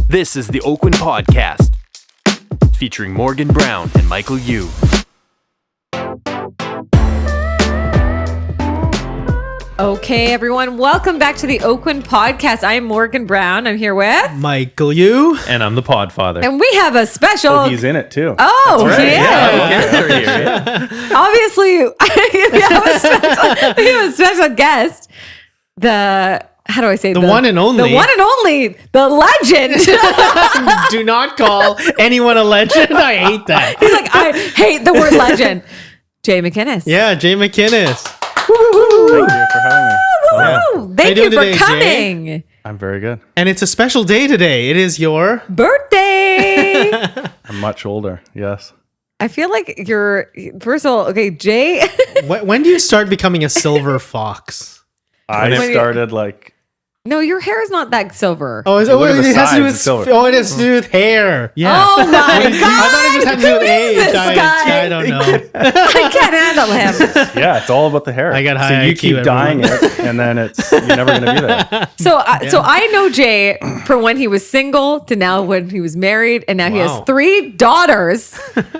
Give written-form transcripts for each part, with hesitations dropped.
This is the Oakwyn Podcast, featuring Morgan Brown and Michael Yu. Okay, everyone, welcome back to the Oakwyn Podcast. I'm Morgan Brown. I'm here with Michael Yu. And I'm the Podfather. and we have a special. Oh, he's in it too. Oh, That's right. yeah. Obviously, we have a special guest. How do I say The one and only. The one and only, the legend. Do not call anyone a legend. I hate that. He's like, I hate the word legend. Jay McInnes. Yeah, Jay McInnes. Thank you for having me. Woo! Thank you you for doing today, coming. I'm very good. And it's a special day today. It is your Birthday. I'm much older. Yes. I feel like you're, first of all, okay, Jay. when do you start becoming a silver fox? I When you- started like No, your hair is not that silver. Oh, is Look at the it has to do sides, with it's silver. Oh, it has to do with hair. Yeah. Oh my God. I thought it just had to do with Who is age. this guy? I don't know. I can't handle him. yeah, it's all about the hair. I got high so you IQ, keep dyeing everyone. it, and then you're never gonna be there. So I know Jay from when he was single to now when he was married, and now he has Wow. 3 daughters.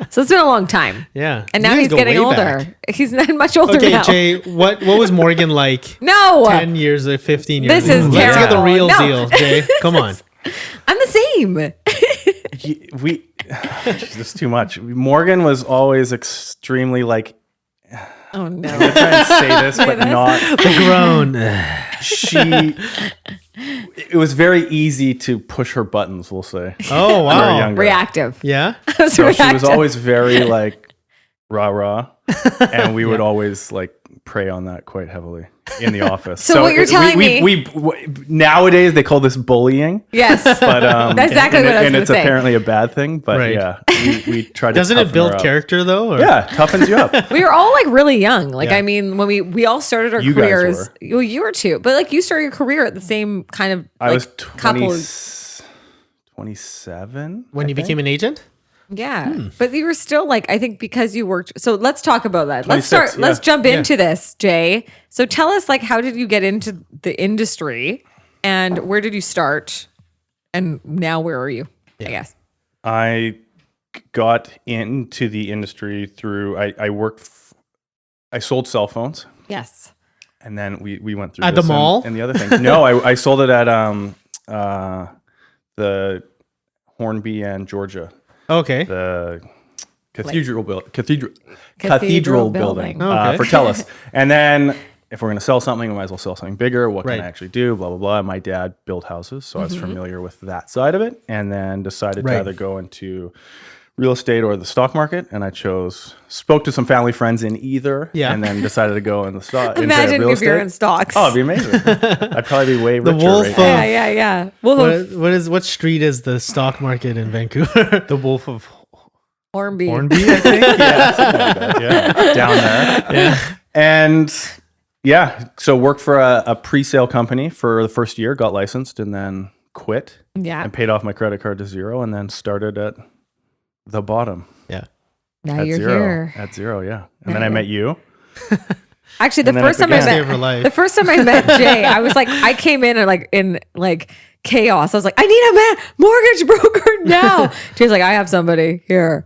So it's been a long time. Yeah. And You now guys he's go getting way older. back. He's not much older Okay, now. Jay, what was Morgan like No, 10 years or 15 years This is ago? Let's get the terrible. real No. deal, Jay. Come on. I'm the same. This is too much. Morgan was always extremely like. Oh no. I'm gonna try and say this, but not. The groan. It was very easy to push her buttons. We'll say. Oh, when we were wow. younger. Reactive. Yeah. So So she was always very like rah, and we would always like prey on that quite heavily in the office. So what you're telling me- we nowadays they call this bullying, Yes. but That's exactly what I was and gonna it's say. apparently a bad thing. But Right. yeah, we tried to. Doesn't toughen it build her up. character though? Or? Yeah, toughens you up. We were all like really young. Like, Yeah. I mean, when we all started our You guys careers, well, you were too, but like you started your career at the same kind of I like was couple. 27 When you became an agent? Yeah. But you were still like, I think because you worked. So let's talk about that. 26, Let's yeah. jump into this, Jay. So tell us, like, how did you get into the industry and where did you start? And now where are you? I guess. I got into the industry through I worked. I sold cell phones. Yes. And then we went through At this the mall? and the other things. No, I sold it at the Hornby and Georgia, Okay. the cathedral building Cathedral building Okay. for TELUS. And then if we're going to sell something, we might as well sell something bigger. What Right. can I actually do? Blah blah blah. My dad built houses, so I was familiar with that side of it. And then decided Right. to either go into real estate or the stock market, and I spoke to some family friends in either, Yeah. and then decided to go in the stock. Imagine into real if you're estate. in stocks. Oh, it'd be amazing. I'd probably be way richer. wolf right of- now. Yeah. Well, What street is the stock market in Vancouver? The Wolf of Hornby. Hornby, I think. Yeah, something like that. Yeah, down there. Yeah. And yeah, so worked for a pre-sale company for the first year, got licensed, and then quit. Yeah. And paid off my credit card to zero, and then started at the bottom. Yeah. Now At you're zero. here. At zero, yeah. And Now then I you're- met you. Actually, the And then first it time I began. Stay of her met life. the first time I met Jay, I was like, I came in and in chaos. I was like, I need a mortgage broker now. Jay's like, I have somebody here,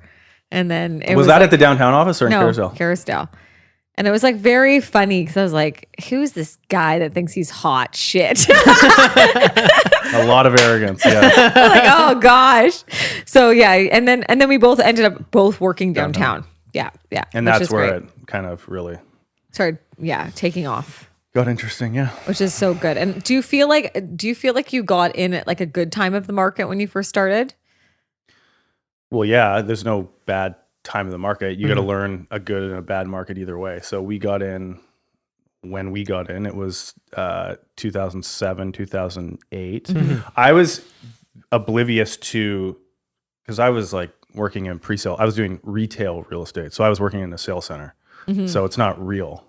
and then it Was was that like, at the downtown office or in no Carousel? Carousel. And it was like very funny because I was like, who's this guy that thinks he's hot shit? A lot of arrogance. Yeah. Like, oh gosh. So yeah, and then we both ended up working downtown. Yeah. And which that's is where great. it kind of really Started taking off. got interesting. Yeah. Which is so good. And do you feel like you got in at like a good time of the market when you first started? Well, yeah, there's no bad time of the market. You got to learn a good and a bad market either way. So we got in when we got in, it was 2007, 2008. I was oblivious to, because I was like working in pre-sale. I was doing retail real estate. So I was working in a sales center. So it's not real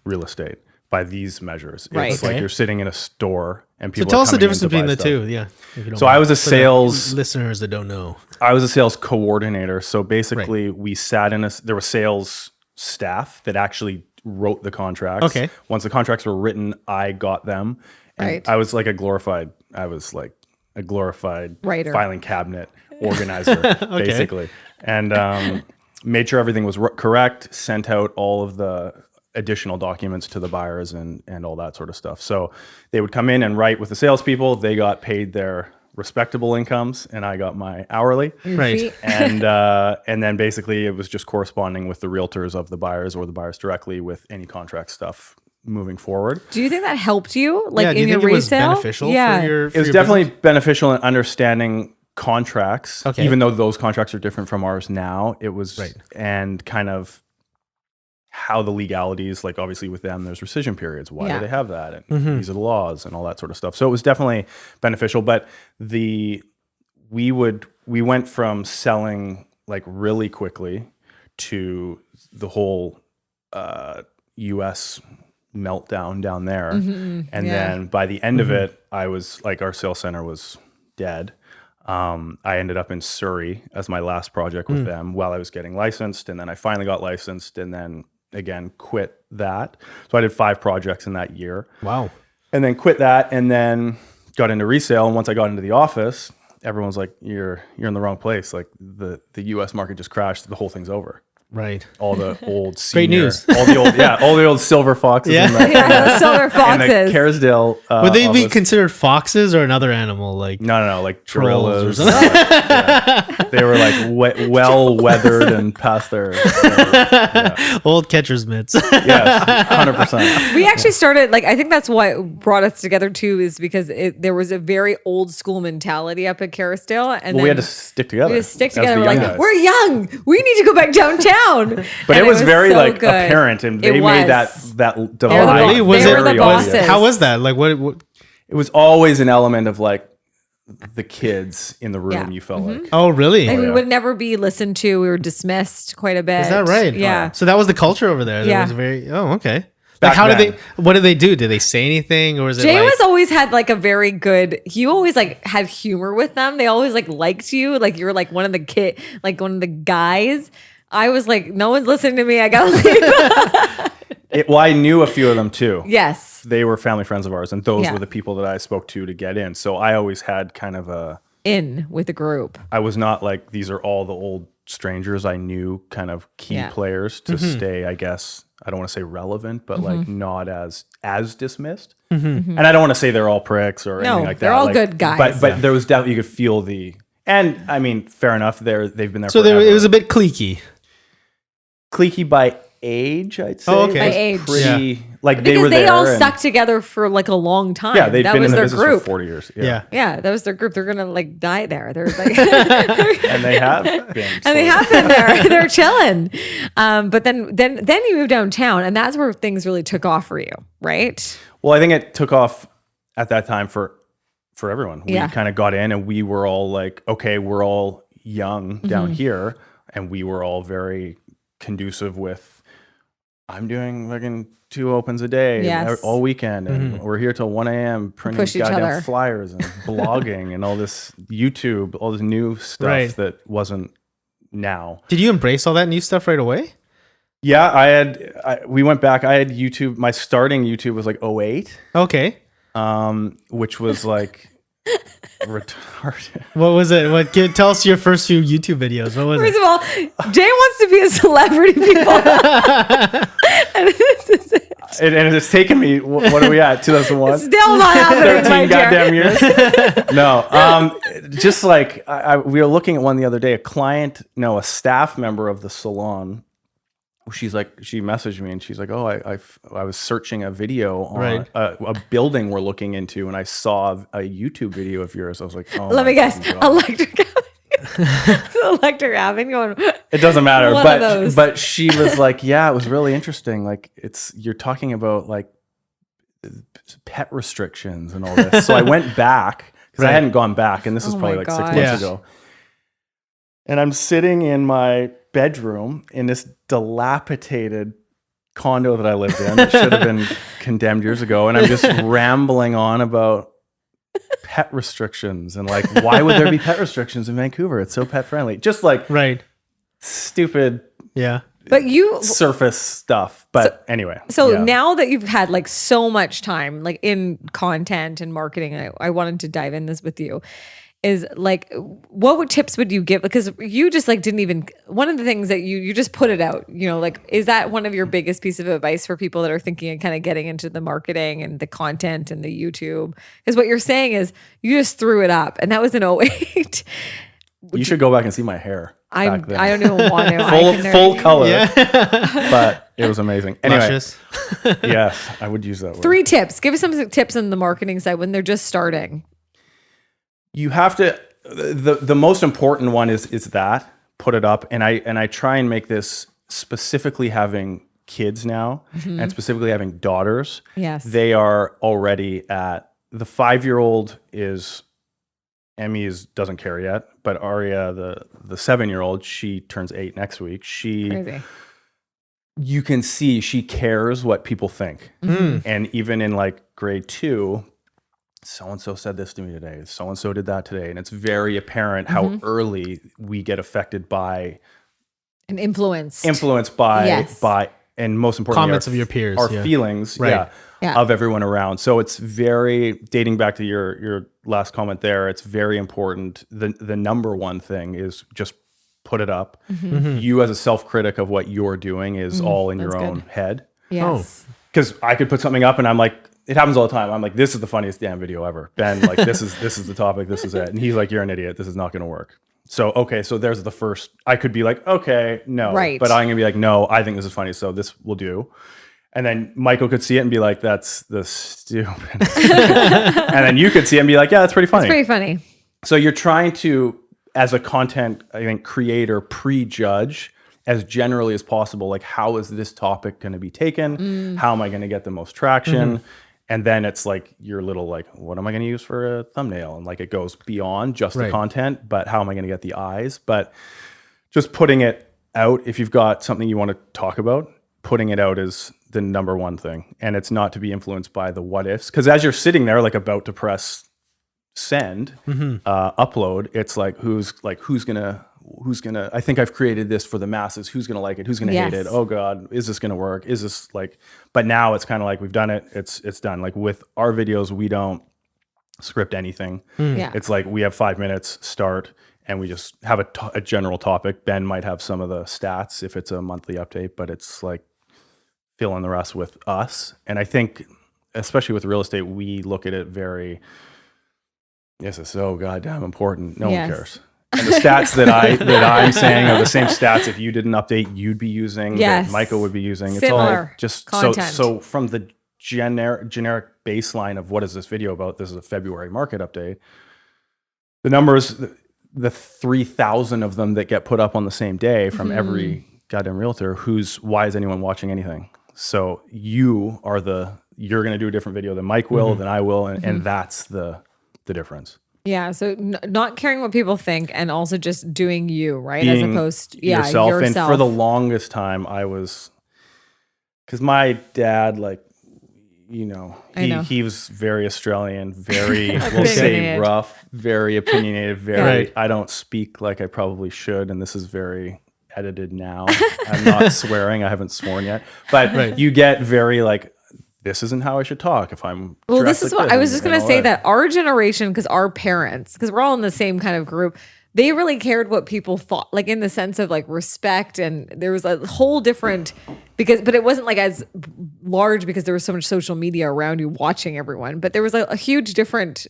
real estate by these measures. Right. It's like Okay. you're sitting in a store and So people tell are us the coming in difference to between buy the stuff. two. Yeah. if you don't So mind. I was a For the sales listeners that don't know. I was a sales coordinator. So basically, we sat in there was sales staff that actually wrote the contracts. Okay. Once the contracts were written, I got them. And Right. I was like a glorified, I was like a glorified Writer. filing cabinet organizer, basically. And made sure everything was correct, sent out all of the additional documents to the buyers and all that sort of stuff. So they would come in and write with the salespeople. They got paid their respectable incomes, and I got my hourly. Right. And then basically it was just corresponding with the realtors of the buyers or the buyers directly with any contract stuff moving forward. Do you think that helped you, like do in you your think it was resale? beneficial Yeah. for your It was definitely beneficial in understanding contracts, Okay. even though those contracts are different from ours now. It was, Right. and kind of how the legalities, like obviously with them, there's rescission periods. Why Yeah. do they have that? And these are the laws and all that sort of stuff. So it was definitely beneficial. But we went from selling like really quickly to the whole US meltdown down there. And then by the end of it, I was like, our sales center was dead. I ended up in Surrey as my last project with them while I was getting licensed. And then I finally got licensed and then again, quit that. So I did 5 projects in that year. Wow. And then quit that and then got into resale. And once I got into the office, everyone was like, you're in the wrong place. Like the US market just crashed. The whole thing's over. Right. All the old Great senior, news. all the old silver foxes Yeah. in the, The silver in the foxes. Kerrisdale. Would they be office. considered foxes or another animal? Like No, like Trolls or gorillas. something? Yeah. They were like well weathered and past their old catcher's mitts. yes, 100%. We actually started, like, I think that's what brought us together too, is because there was a very old school mentality up at Kerrisdale. And Well, we then had to stick together. we had to stick as the together. We're young like, guys. we're young. We need to go back downtown. But And it was very so like good. apparent, and It they made was. that the divide. bo- Really? Was they it were the very bosses. obvious? How was that? Like what It was always an element of like the kids in the room. Yeah. You felt like Oh, really? Like, we yeah. would never be listened to. We were dismissed quite a bit. Is that right? Yeah. So that was the culture over there. That Yeah. was very. Oh, okay. Back Like, how then. did they? What did they do? Did they say anything, or was it Jay like? was always had like a very good. He always like had humor with them. They always like liked you. Like you were like one of the guys. I was like, no one's listening to me. I gotta leave. Well, I knew a few of them too. Yes. They were family friends of ours, and those Yeah. were the people that I spoke to get in. So I always had kind of In with the group. I was not like, these are all the old strangers. I knew kind of key Yeah. players to stay, I guess, I don't want to say relevant, but like not as dismissed. And I don't want to say they're all pricks or anything like that. they're all Like, good guys. But there was definitely, you could feel and I mean, fair enough. They've been there So forever. it was a bit cliquey. cliquey by age, I'd say. Oh, okay. By It was age. Pretty, like they Because were they there. all and- stuck together for like a long time. Yeah, they've that been was in the their business group. for 40 years. Yeah. Yeah, that was their group. They're gonna like die there. They're like, And they have been. and they have been there. They're chilling. But then you moved downtown, and that's where things really took off for you, right? Well, I think it took off at that time for everyone. We Yeah. kind of got in and we were all like, okay, we're all young down here. And we were all very conducive with, I'm doing fucking 2 opens a day Yes. all weekend. And we're here till 1 a.m. printing Push each goddamn other. flyers and blogging and all this YouTube, all this new stuff Right. that wasn't now. Did you embrace all that new stuff right away? Yeah, we went back. I had YouTube. My starting YouTube was like 08, Okay. which was like retarded. What was it? Tell us your first few YouTube videos. What was First it? of all, Jay wants to be a celebrity, people. And this is it. And it's taken me, what are we at, 2001? Still not happening, my 13 dear. goddamn years? No, just like, we were looking at one the other day, a staff member of the salon, she messaged me and she's like, oh, I was searching a video on Right. a building we're looking into and I saw a YouTube video of yours. I was like, oh, Let me my guess. fucking God. Electric Electric Avenue going. It doesn't matter. One of those. But she was like, yeah, it was really interesting. Like you're talking about like pet restrictions and all this. So I went back because I Right. hadn't gone back. And this is Oh probably my like 6 gosh. months Yeah. ago. And I'm sitting in my bedroom in this dilapidated condo that I lived in that should have been condemned years ago. And I'm just rambling on about pet restrictions and like, why would there be pet restrictions in Vancouver? It's so pet friendly. Just like Right. stupid Yeah. But you surface stuff. But anyway. So yeah. now that you've had like so much time like in content and marketing, I wanted to dive in this with you. Is like, tips would you give? Because you just like didn't even, one of the things that you just put it out, you know, like, is that one of your biggest piece of advice for people that are thinking and kind of getting into the marketing and the content and the YouTube? Because what you're saying is you just threw it up, and that was in 08. You should go back and see my hair. I back then. don't even want to. full color, but it was amazing. Anyway, Luscious. yes, I would use that word. 3 tips. Give us some tips on the marketing side when they're just starting. You have to. The most important one is that put it up, and I try and make this specifically having kids now, and specifically having daughters. Yes, they are already at the 5-year-old is. Emmy doesn't care yet, but Aria, the 7-year-old, she turns 8 next week. Crazy. You can see she cares what people think. And even in like grade 2, so-and-so said this to me today. So-and-so did that today. And it's very apparent how early we get affected by and influenced by, and most importantly, Comments of your peers, our yeah. feelings, Right. of everyone around. So it's very, dating back to your last comment there, it's very important. The number one thing is just put it up. You as a self-critic of what you're doing is all in your own head. Yes. Because I could put something up and I'm like, it happens all the time. I'm like, this is the funniest damn video ever. Ben, like, this is the topic. This is it. And he's like, you're an idiot. This is not going to work. So, okay. So there's the first, I could be like, okay, no. Right. But I'm going to be like, no, I think this is funny. So this will do. And then Michael could see it and be like, that's the stupid. And then you could see it and be like, yeah, that's pretty funny. It's pretty funny. So you're trying to, as a content, I think, creator, prejudge as generally as possible, like, how is this topic going to be taken? How am I going to get the most traction? And then it's like your little, like, what am I going to use for a thumbnail? And like, it goes beyond just the content, but how am I going to get the eyes? But just putting it out, if you've got something you want to talk about, putting it out is the number one thing. And it's not to be influenced by the what ifs. Because as you're sitting there, like, about to press send, upload, it's like, who's gonna, I think I've created this for the masses. Who's gonna like it? Who's gonna hate it? Oh God, is this gonna work? Is this like, but now it's kind of like, we've done it. It's done. Like with our videos, we don't script anything. It's like, we have 5 minutes start and we just have a general topic. Ben might have some of the stats if it's a monthly update, but it's like fill in the rest with us. And I think, especially with real estate, we look at it very, yes, it's so goddamn important. No one cares. And the stats that I'm saying are the same stats if you did an update you'd be using, that Michael would be using. Similar it's all just content. So from the generic baseline of what is this video about? This is a February market update. The numbers, the 3,000 of them that get put up on the same day from every goddamn realtor, why is anyone watching anything? So you're going to do a different video than Mike will, than I will. And that's the difference. Yeah. So not caring what people think and also just doing you, right? Being as opposed to yourself. And for the longest time because my dad, like, he was very Australian, very, we'll say rough, very opinionated, I don't speak like I probably should. And this is very edited now. I'm not swearing. I haven't sworn yet, but you get very like, this isn't how I should talk if I'm. Well, this is what I was just going to say, that our generation, because our parents, because we're all in the same kind of group, they really cared what people thought, like in the sense of like respect. And there was a whole different, but it wasn't like as large because there was so much social media around you watching everyone, but there was a huge different,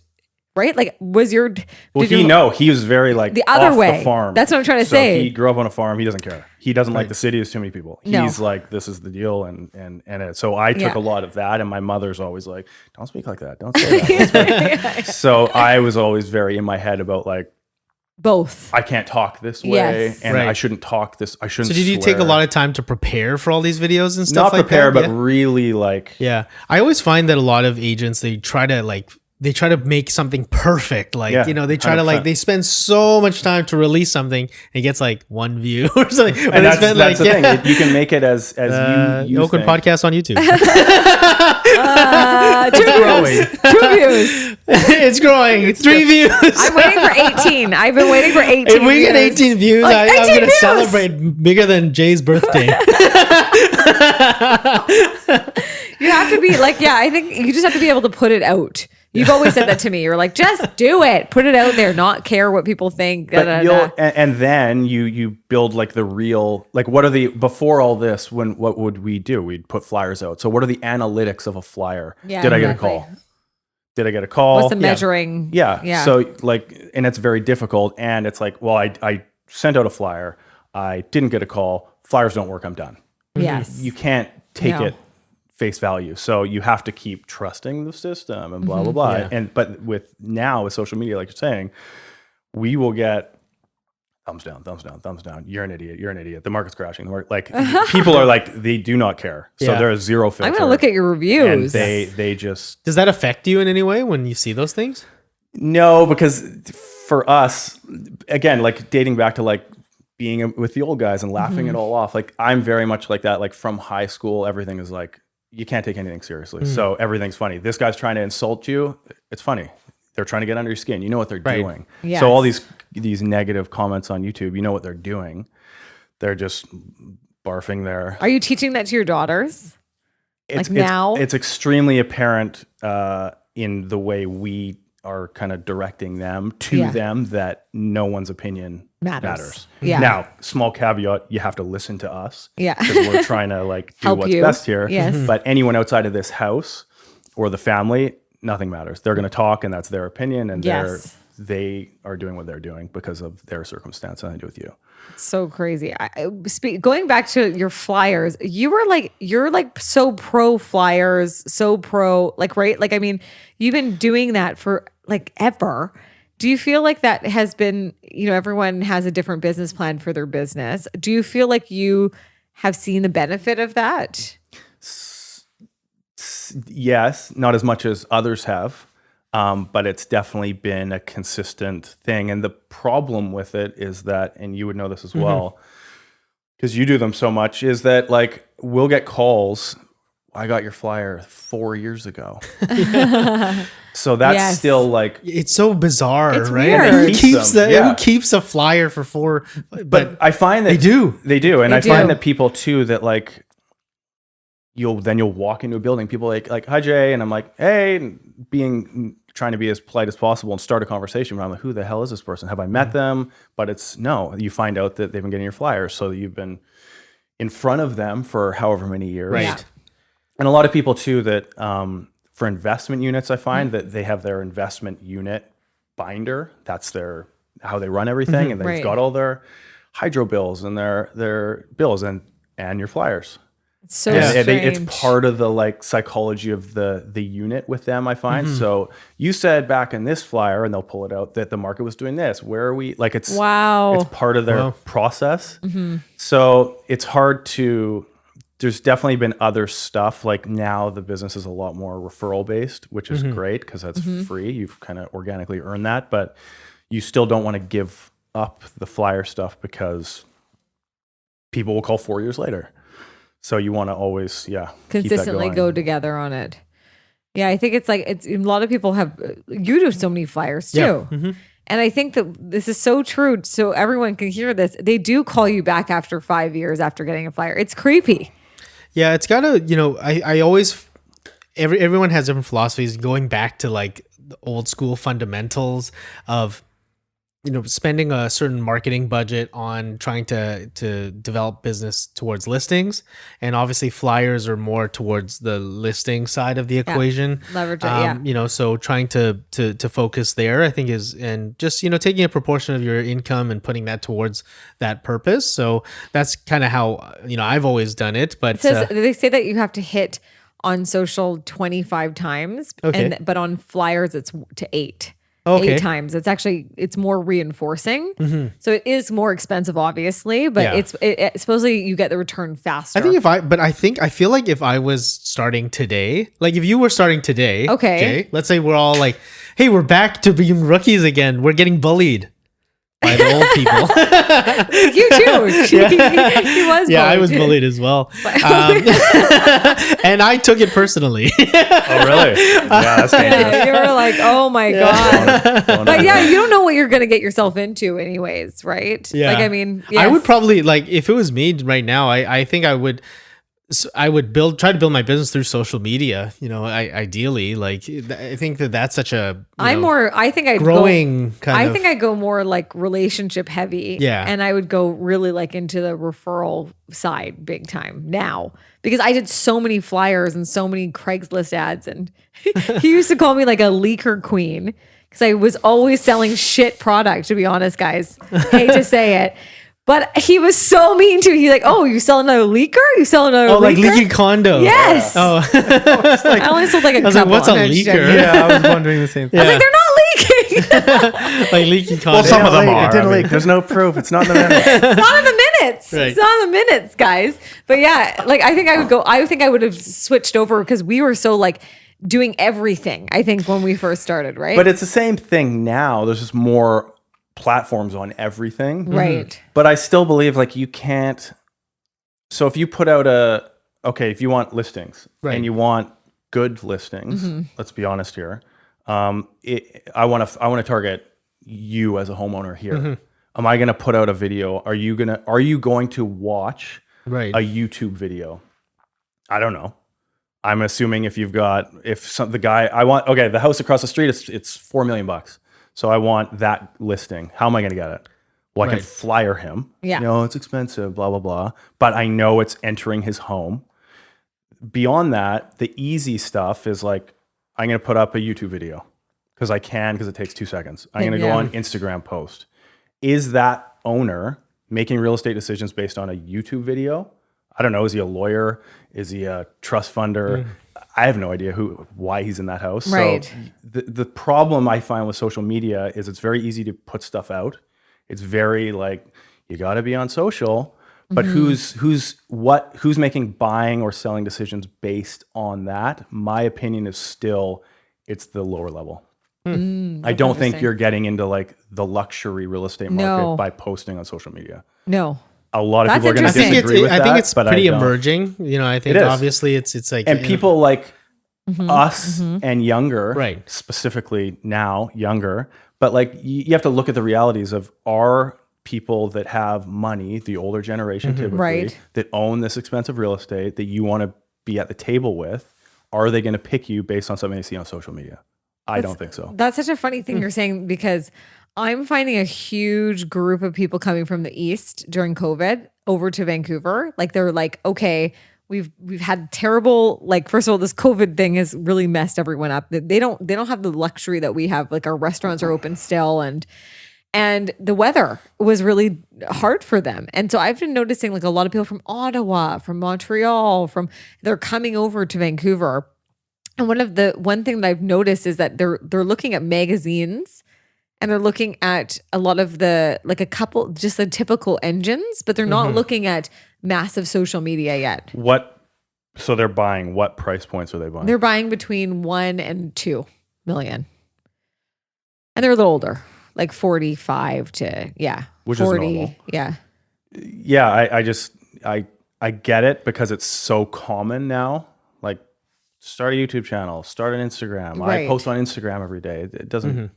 right? Like he was very like the other off way. The farm. That's what I'm trying to say. He grew up on a farm. He doesn't care. He doesn't like the city. There's too many people. He's like, this is the deal. So I took a lot of that. And my mother's always like, don't speak like that. Don't say that. So I was always very in my head about like, both. I can't talk this way, and I shouldn't talk this. I shouldn't. So did you take a lot of time to prepare for all these videos and stuff? Not prepare, but really like. Yeah, I always find that a lot of agents, they try to like they try to make something perfect. Like, Yeah, they try to 100%. they spend so much time to release something and it gets like 1 view or something. But And they that's spend, the thing. You can make it as you Oakwyn think. podcast on YouTube. 2 views. It's growing. 3 views. I'm waiting for 18. I've been waiting for 18. If we get views. 18 views, Like, I'm 18 going to views! celebrate bigger than Jay's birthday. You have to be like, I think you just have to be able to put it out. You've always said that to me. You're like, just do it. Put it out there. Not care what people think. But da, da, you'll, da. and then you build like the real, like what are the, before all this, what would we do? We'd put flyers out. So what are the analytics of a flyer? Yeah, Did I get a exactly. call? Did I get a call? What's the measuring? Yeah. So like, and it's very difficult. And it's like, well, I sent out a flyer. I didn't get a call. Flyers don't work. I'm done. Yes. You can't take No. it face value. So you have to keep trusting the system and blah, blah, blah. Yeah. But with social media, like you're saying, we will get thumbs down, thumbs down, thumbs down. You're an idiot. You're an idiot. The market's crashing. Like people are like, they do not care. So Yeah. there is zero filter. I'm going to look at your and reviews. they just, Does that affect you in any way when you see those things? no, because for us, again, like dating back to like being with the old guys and laughing it all off. Like I'm very much like that. Like from high school, everything is like, you can't take anything seriously. So everything's funny. This guy's trying to insult you. It's funny. They're trying to get under your skin. You know what they're Right. doing. Yes. So all these negative comments on YouTube, you know what they're doing. They're just barfing there. Are you teaching that to your daughters? Now? It's extremely apparent in the way we are kind of directing them to Yeah. them that no one's opinion matters. Yeah. Now, small caveat, you have to listen to us. Yeah. Because we're trying to like do Help what's you. best here. Yes. But anyone outside of this house or the family, nothing matters. They're going to talk and that's their opinion and Yes. they are doing what they're doing because of their circumstance and I do with you. So crazy. Going back to your flyers, you're like so pro flyers, so pro, like, right? Like, I mean, you've been doing that for like ever. Do you feel like that has been, everyone has a different business plan for their business. Do you feel like you have seen the benefit of that? Yes, not as much as others have, but it's definitely been a consistent thing. And the problem with it is that, and you would know this as well, because you do them so much, is that like we'll get calls. I got your flyer 4 years ago. So that's Yes. still like, It's so bizarre, It's right? weird. Who Keeps keeps them, yeah. who keeps a flyer for 4? but I find that they do. They do. And They I find do. that people too, that like, you'll walk into a building, people like, hi Jay. And I'm like, hey, and trying to be as polite as possible and start a conversation. But I'm like, who the hell is this person? Have I met them? But you find out that they've been getting your flyers. So you've been in front of them for however many years. Right. Yeah. And a lot of people too that for investment units, I find that they have their investment unit binder. That's how they run everything. And they've Right. got all their hydro bills and their bills and your flyers. It's so And strange. it's part of the like psychology of the unit with them, I find. So you said back in this flyer, and they'll pull it out, that the market was doing this. Where are we? Like it's Wow. it's part of their Wow. process. So it's hard to. There's definitely been other stuff. Like now the business is a lot more referral based, which is great because that's free. You've kind of organically earned that, but you still don't want to give up the flyer stuff because people will call 4 years later. So you want to always, keep that consistently going. go together on it. Yeah, I think it's a lot of people have, you do so many flyers too. Yeah. And I think that this is so true. So everyone can hear this. They do call you back after 5 years after getting a flyer. It's creepy. Yeah, it's gotta, I always, everyone has different philosophies going back to like the old school fundamentals of, spending a certain marketing budget on trying to develop business towards listings. And obviously flyers are more towards the listing side of the equation. Leverage it, So trying to focus there, I think and just, taking a proportion of your income and putting that towards that purpose. So that's kind of how, I've always done it, but They say that you have to hit on social 25 times, Okay. but on flyers it's to 8. Okay. 8 times. It's more reinforcing. So it is more expensive, obviously, but Yeah. it supposedly you get the return faster. I feel like if I was starting today, like if you were starting today, Okay. Jay, let's say we're all like, hey, we're back to being rookies again. We're getting bullied by the old people. You too. He was Yeah, I was bullied. bullied as well. And I took it personally. Oh, really? Yeah, that's dangerous. Yeah, you were like, oh my God. Don't But do yeah, that. you don't know what you're going to get yourself into anyways, right? Yeah. Like, I mean, I would yes. probably like if it was me right now. I think I would try to build my business through social media. You know, ideally, like I think that's such a I think I'd growing go, kind I of. think I'd go more like relationship heavy. Yeah. And I would go really like into the referral side big time now because I did so many flyers and so many Craigslist ads. And he used to call me like a leaker queen because I was always selling shit product, to be honest, guys. Hate to say it. But he was so mean to me. He's like, oh, you sell another leaker? You sell another leaker? like leaky condo. Yes. Oh, I only sold like a I was couple. like, what's a and then leaker? shit. Yeah, I was wondering the same thing. I was like, they're not leaking. like leaky condo. Well, some of them leak. are. It didn't leak. There's no proof. It's not in the minutes. It's not in the minutes. Right. It's not in the minutes, guys. But yeah, like I think I would have switched over because we were so like doing everything, I think, when we first started, right? But it's the same thing now. There's just more platforms on everything. right. But I still believe like you can't. So if you put out if you want listings Right. and you want good listings, let's be honest here. I want to target you as a homeowner here. Am I going to put out a video? Are you going to watch Right. a YouTube video? I don't know. I'm assuming the house across the street, it's $4 million. So I want that listing. How am I going to get it? Well, I can Right. flyer him. Yeah. No, it's expensive, blah, blah, blah. But I know it's entering his home. Beyond that, the easy stuff is like, I'm going to put up a YouTube video because it takes 2 seconds. I'm going to go Yeah. on Instagram post. Is that owner making real estate decisions based on a YouTube video? I don't know. Is he a lawyer? Is he a trust funder? I have no idea why he's in that house. Right. So the problem I find with social media is it's very easy to put stuff out. It's very like, you got to be on social, but who's making buying or selling decisions based on that? My opinion is still, it's the lower level. I don't think interesting. you're getting into like the luxury real estate market No. by posting on social media. No. A lot of That's people are going to interesting. disagree with that. I think it's but pretty I don't. emerging. You know, I think It is. obviously it's like And people like Mm-hmm. us and younger, Right. specifically now younger, but like you have to look at the realities of our people that have money, the older generation typically, Right. that own this expensive real estate that you want to be at the table with. Are they going to pick you based on something they see on social media? I don't think so. That's such a funny thing you're saying because I'm finding a huge group of people coming from the East during COVID over to Vancouver. Like they're like, okay, we've had terrible, like, first of all, this COVID thing has really messed everyone up. They don't have the luxury that we have. Like our restaurants are open still and the weather was really hard for them. And so I've been noticing like a lot of people from Ottawa, from Montreal, they're coming over to Vancouver. And one thing that I've noticed is that they're looking at magazines and they're looking at a lot of just the typical engines, but they're not looking at massive social media yet. So they're buying, what price points are they buying? They're buying between 1 and 2 million. And they're a little older, like 45 to, Which is 40. normal. Yeah. Yeah, I get it because it's so common now. Like, start a YouTube channel, start an Instagram. I Right. post on Instagram every day. It doesn't,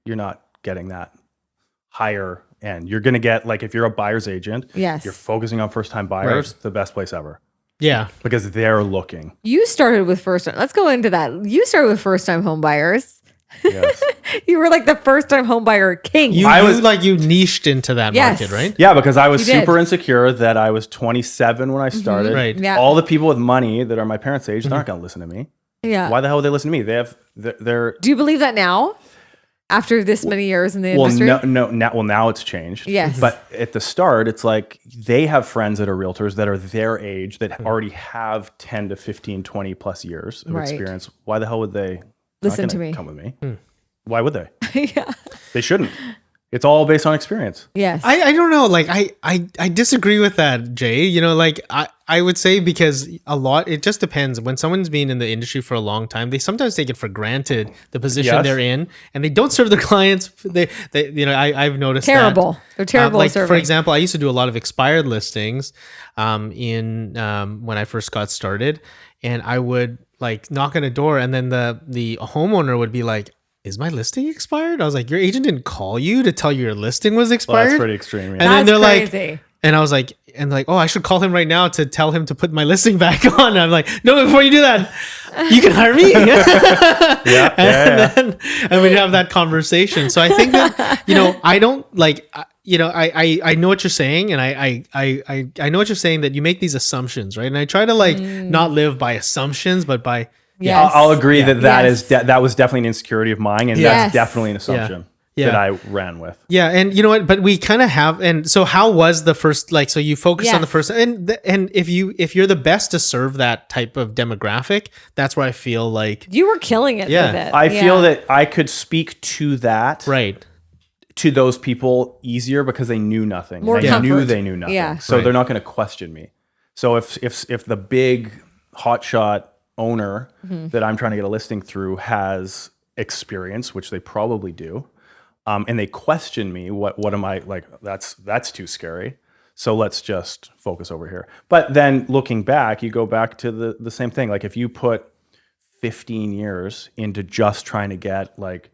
you're not getting that higher end. You're going to get, like, if you're a buyer's agent, Yes. you're focusing on first time buyers, the best place ever yeah. because they're looking. You started with let's go into that. You started with first time home buyers. Yes. You were like the first time home buyer king. You niched into that Yes. market, right? Yeah, because I was You did. super insecure that I was 27 when I started. Right. Yeah. All the people with money that are my parents' age, they're not going to listen to me. Yeah. Why the hell would they listen to me? They're Do you believe that now? After this many years in the well, industry? now it's changed. Yes. But at the start, it's like they have friends that are realtors that are their age that already have 10 to 15, 20 plus years of Right. experience. Why the hell would they Listen not to gonna me. come with me? Why would they? Yeah. They shouldn't. It's all based on experience. Yes. I don't know. Like I disagree with that, Jay. You know, like I would say because it just depends. When someone's been in the industry for a long time, they sometimes take it for granted the position Yes. they're in, and they don't serve their clients. They you know, I've noticed Terrible. that. They're terrible at Like for serving. example, I used to do a lot of expired listings, when I first got started, and I would like knock on a door, and then the homeowner would be like, "Is my listing expired?" I was like, "Your agent didn't call you to tell you your listing was Well, expired?" that's pretty extreme. Yeah. And then That's they're crazy. like, and I was like, oh, I should call him right now to tell him to put my listing back on. And I'm like, no, before you do that, you can hire me. And we'd have that conversation. So I think that, you know, I don't like, you know, I know what you're saying, and I know what you're saying, that you make these assumptions, right? And I try to like not live by assumptions, but by Yes. I'll agree that Yes. that was definitely an insecurity of mine, and Yes. that's definitely an assumption Yeah. that I ran with. Yeah, and you know what? But we kind of have, and so how was the first? Like, so you focused on the Yes. first, and if you're the best to serve that type of demographic, that's where I feel like You were killing it Yeah. with it. I feel Yeah. that I could speak to that right. to those people easier because they knew nothing. More I knew comfort. they knew nothing. Yeah. So Right. they're not going to question me. So if the big hotshot owner that I'm trying to get a listing through has experience, which they probably do, and they question me, what am I like? That's too scary. So let's just focus over here. But then looking back, you go back to the same thing. Like if you put 15 years into just trying to get like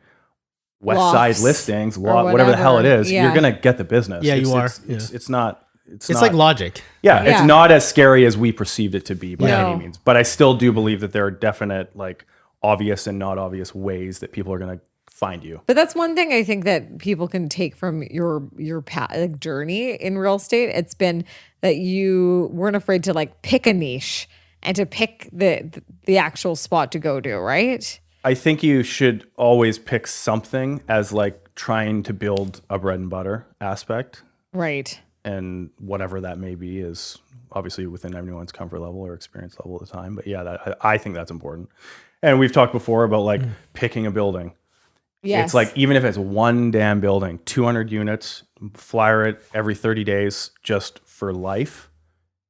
West Side Lofts listings, or whatever the hell it whatever. is, Yeah. you're gonna get the business. Yeah, you are. It's not. It's not, like logic. yeah, Yeah. it's not as scary as we perceived it to be by No. any means. But I still do believe that there are definite like obvious and not obvious ways that people are gonna find you. But that's one thing I think that people can take from your like, journey in real estate. It's been that you weren't afraid to like pick a niche and to pick the actual spot to go to, right? I think you should always pick something as like trying to build a bread and butter aspect, Right. and whatever that may be is obviously within everyone's comfort level or experience level at the time. But yeah, I think that's important. And we've talked before about like picking a building. Yes. It's like, even if it's one damn building, 200 units, flyer it every 30 days just for life,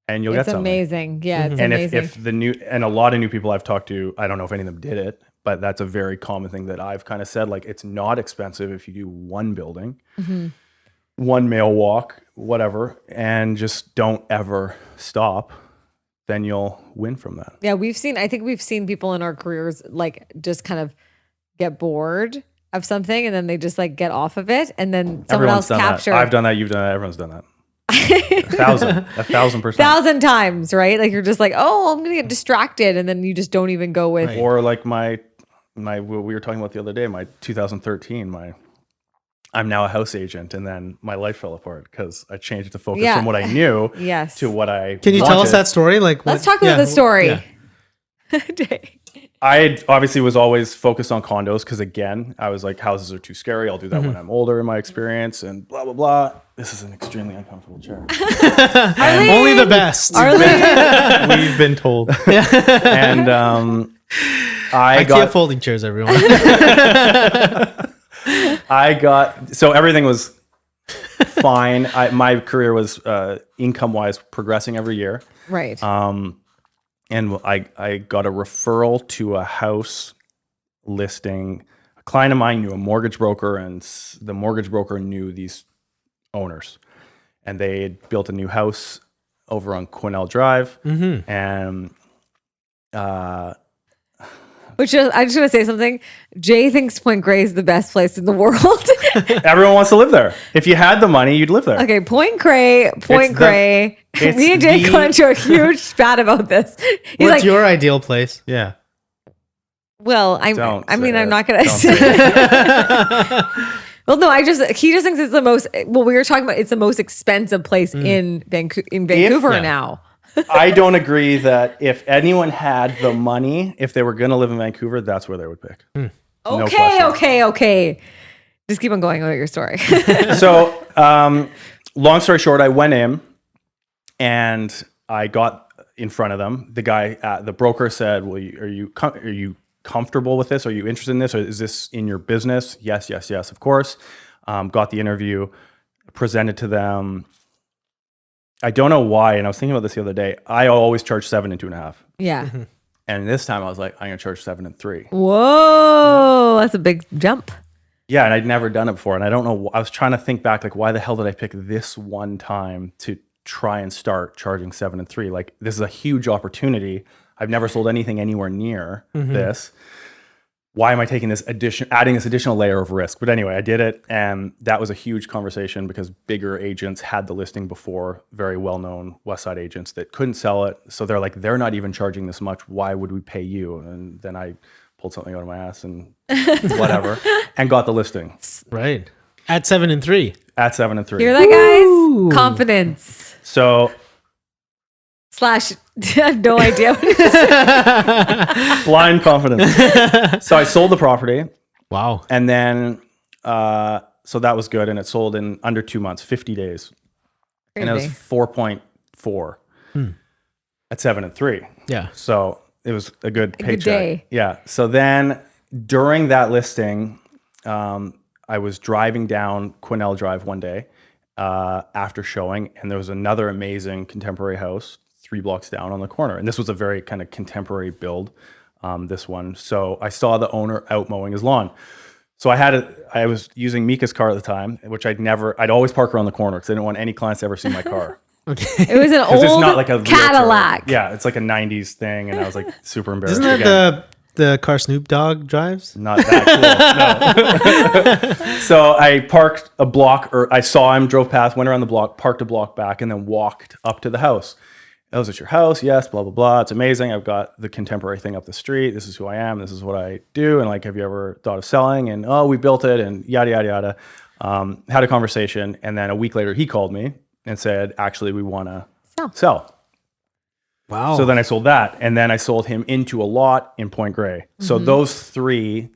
and you'll it's get something. amazing. Yeah, it's And amazing. if the new, and a lot of new people I've talked to, I don't know if any of them did it, but that's a very common thing that I've kind of said, like, it's not expensive if you do one building, one mail walk, whatever, and just don't ever stop, then you'll win from that. Yeah, I think we've seen people in our careers like just kind of get bored of something and then they just like get off of it and then someone Everyone's else done capture that. I've done that. You've done that. Everyone's done that. 1,000%. 1,000 times, right? Like you're just like, oh, I'm gonna get distracted, and then you just don't even go with. Right. Or like my what we were talking about the other day, my 2013, I'm now a house agent, and then my life fell apart because I changed the focus Yeah. from what I knew Yes. to what I Can you tell us wanted. that story? Like, Let's talk about the story. Jay. I obviously was always focused on condos because, again, I was like, houses are too scary. I'll do that when I'm older, in my experience, and blah, blah, blah. This is an extremely uncomfortable chair. Only the best. We've been told. And I IKEA got folding chairs, everyone. so everything was fine. My career was income-wise progressing every year. Right. And I got a referral to a house listing. A client of mine knew a mortgage broker, and the mortgage broker knew these owners. And they had built a new house over on Quinnell Drive. And Which is, I just want to say something. Jay thinks Point Grey is the best place in the world. everyone wants to live there. If you had the money, you'd live there. Okay, Point Grey. it's Me and Jay the- got into a huge spat about this. He's What's like, your ideal place? Yeah. well, Don't I mean, say I'm it. not going to Don't say say it. Well, no, he just thinks it's the most, well, we were talking about it's the most expensive place in Vancouver yeah. now. I don't agree that if anyone had the money, if they were going to live in Vancouver, that's where they would pick. No question. Okay. Just keep on going with your story. So, long story short, I went in and I got in front of them. The guy, the broker said, "Well, are you comfortable with this? Are you interested in this? Or is this in your business? Yes, yes, yes, of course. Got the interview, presented to them. I don't know why, and I was thinking about this the other day. I always charge 7 and 2.5. Yeah. And this time I was like, I'm going to charge 7 and 3. Whoa, that's a big jump. Yeah, and I'd never done it before. And I don't know, I was trying to think back, like, why the hell did I pick this one time to try and start charging 7 and 3? Like, this is a huge opportunity. I've never sold anything anywhere near this. Why am I taking this adding this additional layer of risk? But anyway, I did it. And that was a huge conversation because bigger agents had the listing before, very well-known West Side agents that couldn't sell it. So they're like, they're not even charging this much. Why would we pay you? And then I pulled something out of my ass and whatever, and got the listing. Right. At 7 and 3. At 7 and 3. Hear that, guys? Confidence. So / no idea what it is. blind confidence. So I sold the property. Wow. And then, so that was good. And it sold in under 2 months, 50 days. And it was 4.4 at 7 and 3. Yeah. So it was a good paycheck. good day. Yeah. So then during that listing, I was driving down Quesnel Drive one day after showing, and there was another amazing contemporary house 3 blocks down on the corner. And this was a very kind of contemporary build, this one. So I saw the owner out mowing his lawn. So I was using Mika's car at the time, which I'd always park around the corner because I didn't want any clients to ever see my car. Okay. It was an old It's not like a Cadillac. realtor. Yeah, it's like a 90s thing. And I was like super embarrassed. Isn't that the car Snoop Dogg drives? Not that cool. No. So I parked a block, or I saw him, drove past, went around the block, parked a block back, and then walked up to the house. Oh, is it your house? Yes, blah, blah, blah. It's amazing. I've got the contemporary thing up the street. This is who I am. This is what I do. And like, have you ever thought of selling? And oh, we built it and yada, yada, yada. Had a conversation. And then a week later, he called me and said, actually, we want to sell. Wow. So then I sold that. And then I sold him into a lot in Point Grey. So those 3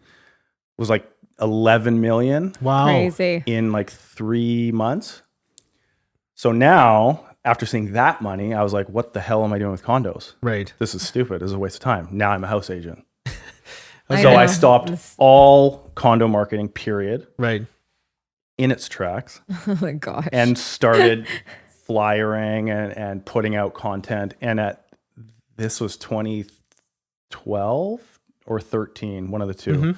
was like 11 million. Wow. Crazy. In like 3 months. So now, after seeing that money, I was like, what the hell am I doing with condos? Right. This is stupid. This is a waste of time. Now I'm a house agent. I So know. I stopped all condo marketing, period, Right. in its tracks, Oh my gosh. and started flyering and putting out content. And this was 2012 or 13, one of the two.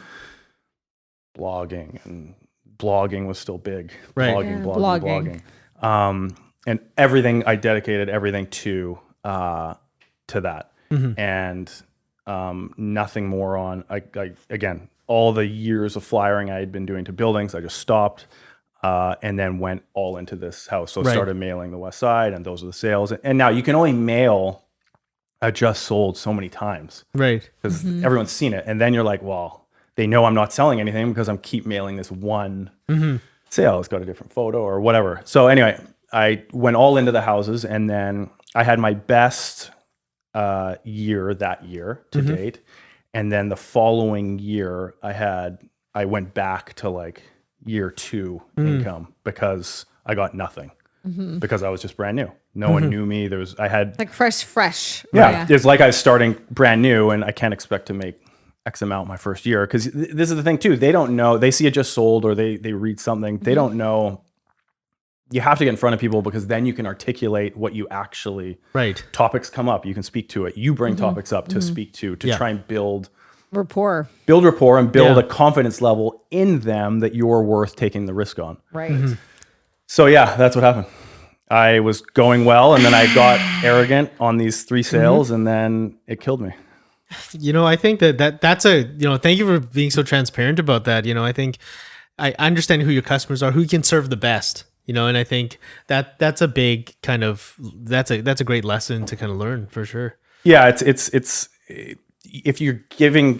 Blogging was still big. Right. Blogging. And everything, I dedicated everything to that. And nothing more on, again, all the years of flyering I had been doing to buildings, I just stopped and then went all into this house. So I started mailing the West Side, and those are the sales. And now you can only mail a just sold so many times. Right. Because everyone's seen it. And then you're like, well, they know I'm not selling anything because I'm keep mailing this one sale. It's got a different photo or whatever. So anyway, I went all into the houses, and then I had my best year that year to date. And then the following year I went back to like year 2 income because I got nothing because I was just brand new. No one knew me. I had like fresh. yeah, it's like I was starting brand new, and I can't expect to make X amount my first year. Because this is the thing too. They don't know. They see it just sold, or they read something. They don't know. You have to get in front of people because then you can articulate what you actually. Right. Topics come up. You can speak to it. You bring topics up to speak to try and build Rapport. and build a confidence level in them that you're worth taking the risk on. Right. So yeah, that's what happened. I was going well, and then I got arrogant on these 3 sales, and then it killed me. I think that's thank you for being so transparent about that. I think I understand who your customers are, who you can serve the best, and I think that's a big kind of, that's a great lesson to kind of learn for sure. Yeah. It's if you're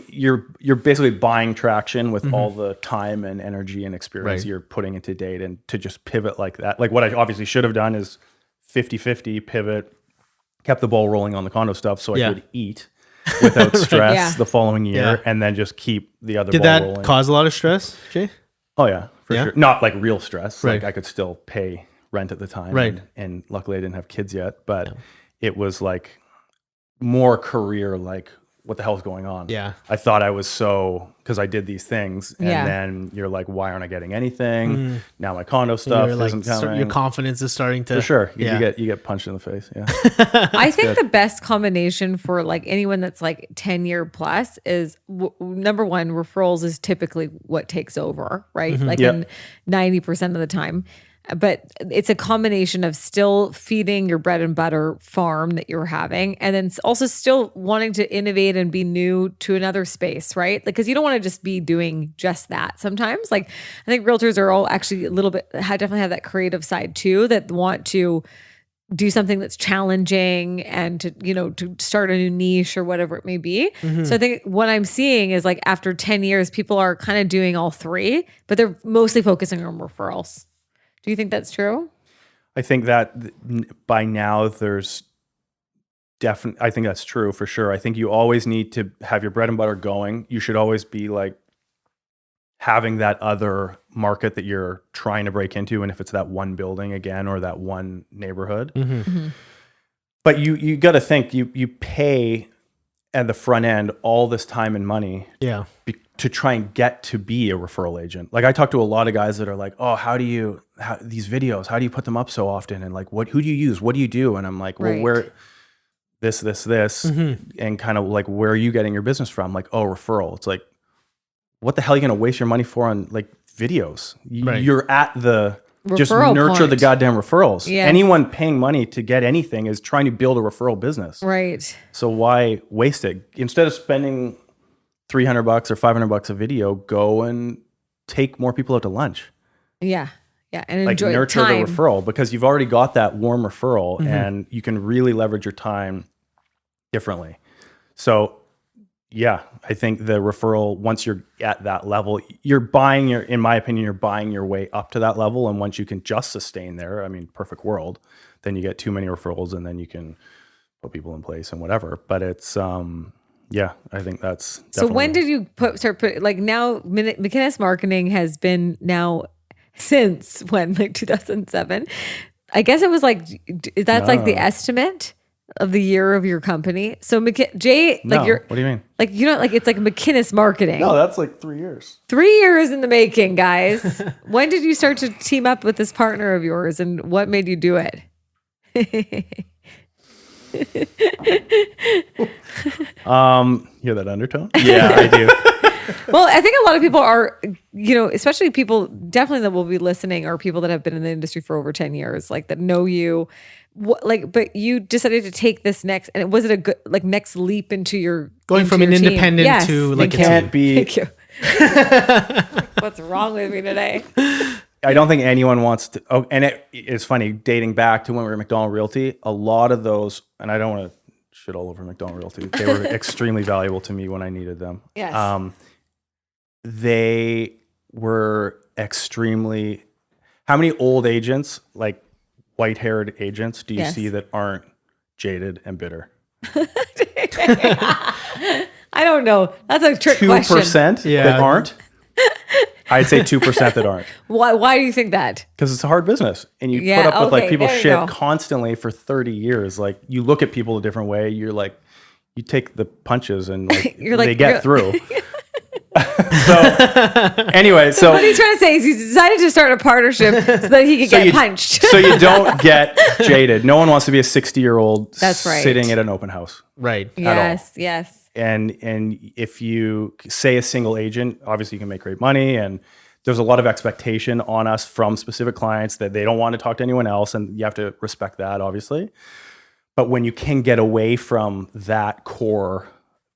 you're basically buying traction with all the time and energy and experience you're putting into date, and to just pivot like that. Like what I obviously should have done is 50-50 pivot, kept the ball rolling on the condo stuff so I could eat without stress the following year, and then just keep the other Did ball that rolling. cause a lot of stress, Jay? Oh yeah, for sure. Not like real stress. Right. Like I could still pay rent at the time. Right. And luckily I didn't have kids yet, but it was like more career, like what the hell's going on? Yeah. I thought I was because I did these things, and Yeah. then you're like, why aren't I getting anything? Now my condo stuff You're like, isn't coming. your confidence is starting to. For sure. Yeah. You get punched in the face. Yeah. I think the best combination for like anyone that's like 10-year plus is number one, referrals is typically what takes over, right? Like Yep. in 90% of the time. But it's a combination of still feeding your bread and butter farm that you're having, and then also still wanting to innovate and be new to another space, right? Like, because you don't want to just be doing just that sometimes. Like, I think realtors are all actually a little bit, definitely have that creative side too, that want to do something that's challenging and to, to start a new niche or whatever it may be. So I think what I'm seeing is like after 10 years, people are kind of doing all three, but they're mostly focusing on referrals. Do you think that's true? I think that by now there's definitely, I think that's true for sure. I think you always need to have your bread and butter going. You should always be like having that other market that you're trying to break into. And if it's that one building again, or that one neighborhood, but you got to think you pay at the front end all this time and money. Yeah. To try and get to be a referral agent. Like I talk to a lot of guys that are like, oh, these videos, how do you put them up so often? And like, who do you use? What do you do? And I'm like, well, Right. where this, and kind of like, where are you getting your business from? Like, oh, referral. It's like, what the hell are you going to waste your money for on like videos? Right. You're at the, just Referral nurture the point. goddamn referrals. Yes. Anyone paying money to get anything is trying to build a referral business. Right. So why waste it? Instead of spending $300 or $500 a video, go and take more people out to lunch. Yeah. Yeah. And Like enjoy nurture time. the referral, because you've already got that warm referral and you can really leverage your time differently. So yeah, I think the referral, once you're at that level, in my opinion, you're buying your way up to that level. And once you can just sustain there, I mean, perfect world, then you get too many referrals and then you can put people in place and whatever. But it's, yeah, I think that's So definitely. when did you start put like now McInnes marketing has been now since when, like 2007? I guess it was like, that's like the estimate of the year of your company. So Jay, like No, what do you mean? like, like it's like McInnes marketing. No, that's like 3 years. 3 years in the making, guys. When did you start to team up with this partner of yours, and what made you do it? Hear that undertone? Yeah, I do. Well, I think a lot of people are, especially people definitely that will be listening are people that have been in the industry for over 10 years, like that know you. But you decided to take this next, and was it a good next leap into your Going from an your team? independent Yes. to It like a can't team. be. Thank you. What's wrong with me today? I don't think anyone wants to. Oh, and it's funny, dating back to when we were at McDonald Realty, a lot of those, and I don't want to shit all over McDonald Realty. They were extremely valuable to me when I needed them. Yes. They were extremely. How many old agents, like white-haired agents, do you Yes. see that aren't jaded and bitter? I don't know. That's a trick question. 2% Yeah. that aren't. I'd say 2% that aren't. Why do you think that? Because it's a hard business, and you Yeah, put up with like okay, people's there you shit go. constantly for 30 years. Like you look at people a different way. You're like, you take the punches and like, You're like, they get through. So anyway, so What he's trying to say is he decided to start a partnership so that he could get punched. so you don't get jaded. No one wants to be a 60-year-old That's right. sitting at an open house. Right. Yes, yes. And if you say a single agent, obviously you can make great money, and there's a lot of expectation on us from specific clients that they don't want to talk to anyone else, and you have to respect that, obviously. But when you can get away from that core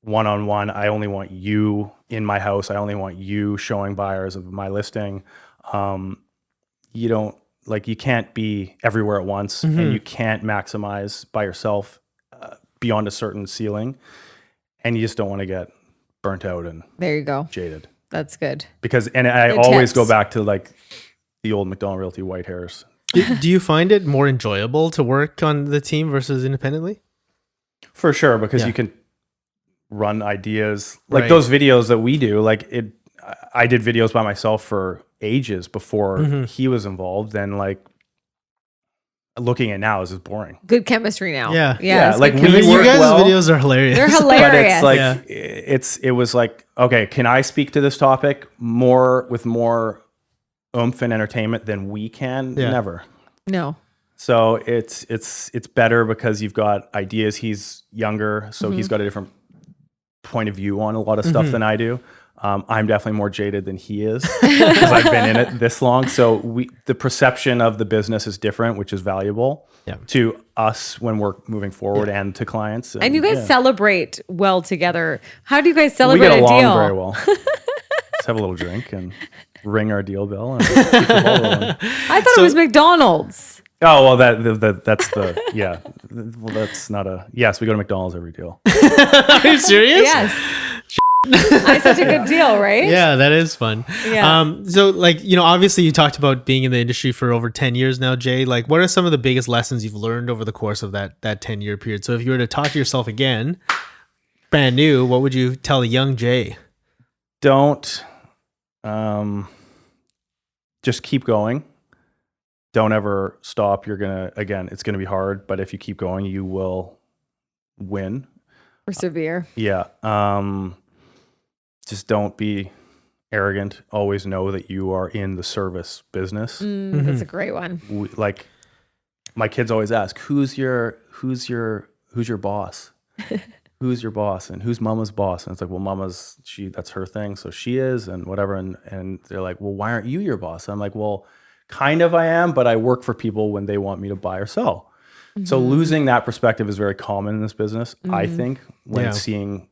one-on-one, I only want you in my house, I only want you showing buyers of my listing, you don't, like, you can't be everywhere at once, and you can't maximize by yourself beyond a certain ceiling, and you just don't want to get burnt out and There you go. jaded. That's good. Because, and I Good always tips. go back to like the old McDonald Realty white hairs. Do you find it more enjoyable to work on the team versus independently? For sure, because Yeah. you can run ideas like Right. those videos that we do. Like I did videos by myself for ages before he was involved. And like, looking at now is just boring. Good chemistry now. Yeah. Yeah, it's like good we chemistry. You work guys' well. videos are hilarious. They're But hilarious. it's like Yeah. it was like, okay, can I speak to this topic with more oomph and entertainment than we can? Yeah. Never. No. So it's better because you've got ideas. He's younger, so he's got a different point of view on a lot of stuff than I do. I'm definitely more jaded than he is because I've been in it this long. So the perception of the business is different, which is valuable to us when we're moving forward and to clients. And you guys celebrate well together. How do you guys celebrate we get a along deal? very well. Just have a little drink and ring our deal bell and keep the ball rolling. I thought it was McDonald's. Oh, well, that's the, yeah. Well, that's not a, yes, we go to McDonald's every deal. Are you serious? Yes. That's such a good deal, right? Yeah, that is fun. Yeah. So like, obviously you talked about being in the industry for over 10 years now, Jay. Like, what are some of the biggest lessons you've learned over the course of that 10-year period? So if you were to talk to yourself again, brand new, what would you tell a young Jay? Don't, just keep going. Don't ever stop. It's going to be hard, but if you keep going, you will win. Persevere. Yeah. Just don't be arrogant. Always know that you are in the service business. That's a great one. Like my kids always ask, who's your boss? Who's your boss? And who's mama's boss? And it's like, well, mama's, that's her thing. So she is and whatever. And they're like, well, why aren't you your boss? I'm like, well, kind of I am, but I work for people when they want me to buy or sell. So losing that perspective is very common in this business, I think, when seeing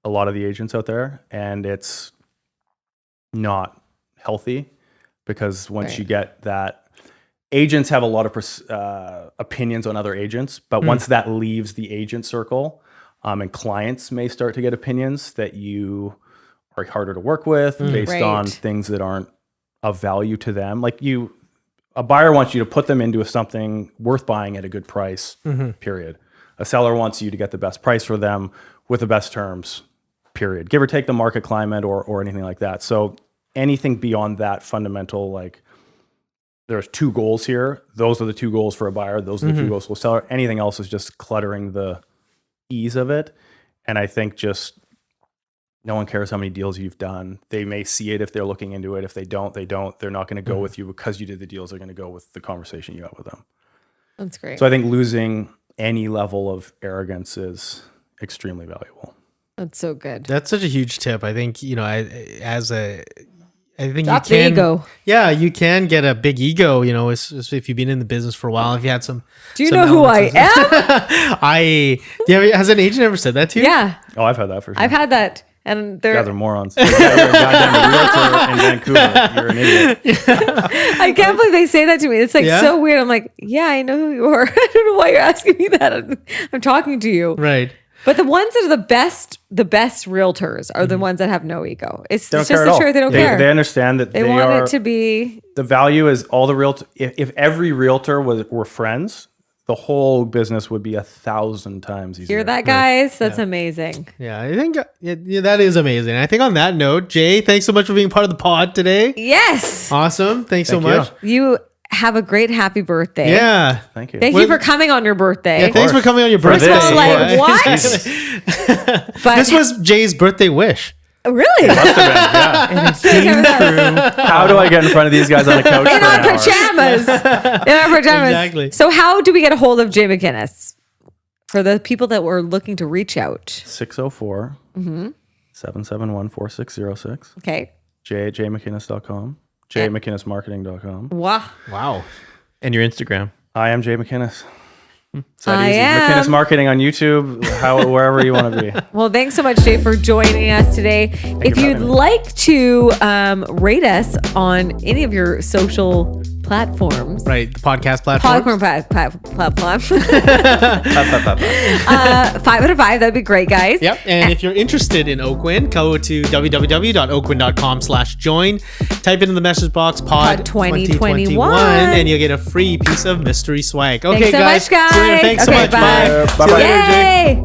a lot of the agents out there, and it's not healthy because once you get that, agents have a lot of opinions on other agents, but once that leaves the agent circle, and clients may start to get opinions that you are harder to work with based on things that aren't of value to them. Like a buyer wants you to put them into something worth buying at a good price, period. A seller wants you to get the best price for them with the best terms, period. Give or take the market climate or anything like that. So anything beyond that fundamental, like there's two goals here. Those are the two goals for a buyer. Those are the two goals for a seller. Anything else is just cluttering the ease of it. And I think just no one cares how many deals you've done. They may see it if they're looking into it. If they don't, they don't. They're not going to go with you because you did the deals. They're going to go with the conversation you had with them. That's great. So I think losing any level of arrogance is extremely valuable. That's so good. That's such a huge tip. I think, I think Drop you can, the ego. Yeah, you can get a big ego, if you've been in the business for a while, if you had some. Do you know who I am? Has an agent ever said that to you? Yeah. Oh, I've had that for sure. I've had that. And You guys are morons. You're a goddamn realtor in Vancouver. You're an idiot. I can't believe they say that to me. It's like Yeah? so weird. I'm like, yeah, I know who you are. I don't know why you're asking me that. I'm talking to you. Right. But the ones that are the best realtors are the ones that have no ego. It's They don't just care at the all. truth. They don't They care. understand that They want it to be. The value is all the realtor. If every realtor were friends, the whole business would be 1,000 times easier. Hear that, guys? That's amazing. Yeah, I think that is amazing. I think on that note, Jay, thanks so much for being part of the pod today. Yes. Awesome. Thanks so Thank you. much. You have a great happy birthday. Yeah. Thank you. Thank you for coming on your birthday. Yeah, thanks for coming on your For birthday. this, Well, of like, course. what? But This was Jay's birthday wish. really? Must have been, yeah. How do I get in front of these guys on the couch In for our an hour? pajamas. In our pajamas. Exactly. So how do we get a hold of Jay McInnes? For the people that were looking to reach out. 604 771 4606. Okay. jmckinnes.com. jmckinnesmarketing.com. Wow. Wow. And your Instagram. I am Jay McInnes. It's that I easy. am. McInnes Marketing on YouTube, wherever you want to be. Well, thanks so much, Jay, for joining us today. If for you'd having me. like to rate us on any of your social platforms. Right. The podcast platform. Platform. 5 out of 5. That'd be great, guys. Yep. And if you're interested in Oakwyn, go to www.oakwyn.com/join. Type into the message box pod 2021 and you'll get a free piece of mystery swag. Okay, Thanks so much, guys. See you later. Thanks so Okay, much. bye. Bye. Bye-bye. See you later, Jay. Yay!